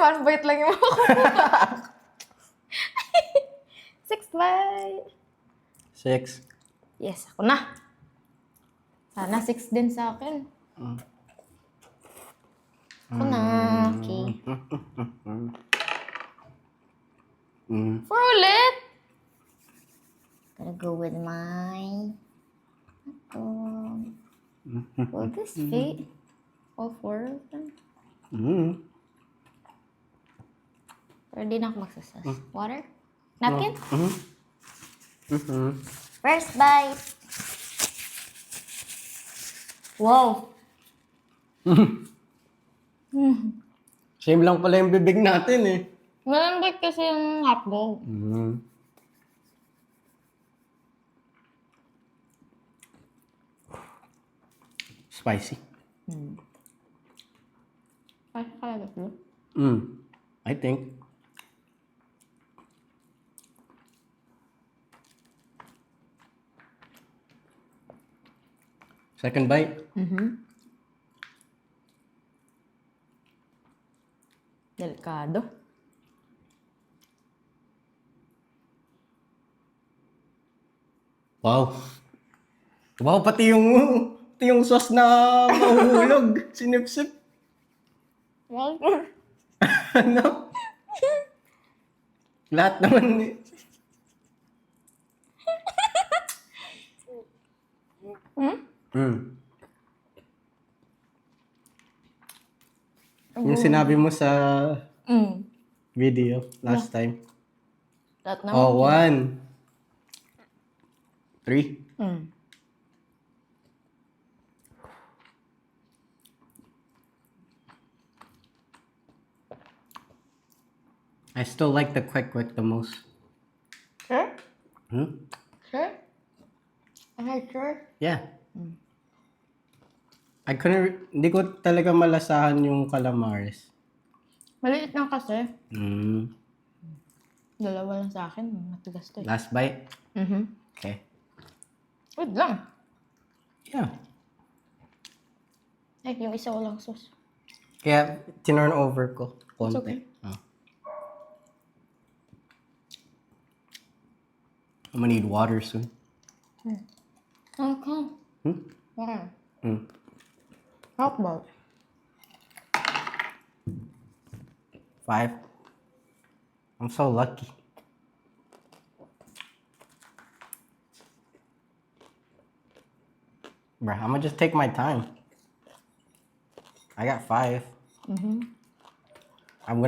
One bite lang yung ako. 6 bite. 6. Yes, ako na. Sana 6 din sa akin. Ako na. Okay. For ulit. Gotta go with my... will this fit? All 4 of them? Pero di na ako magsasas. Water? Napkin? First bite. Wow. Same lang pala yung bibig natin eh. Malambot kasi yung hotdog. Spicy. Ay, kaya ito. I think. Second bite. Delikado. Wow. Wow, pati yung sauce na mahuhulog. Sinip-sip. Wow. Ano? Lahat naman eh. Yung sinabi mo sa video last time. Lahat naman. Oh, 1. 3. I still like the quick the most. Sure? Hmm? Sure? Okay, sure? Yeah. Hindi ko talaga malasahan yung calamares. Maliit lang kasi. Mm. Dalawa lang sa akin. Matigas to eh. Last bite? Okay. Wait lang. Yeah. Ay, yung isa walang sauce. Kaya tinurn over ko. Konti. It's okay. Oh. I'm gonna need water soon. Okay. Yeah. How about? 5. I'm so lucky. Bruh, I'm gonna just take my time. I got 5.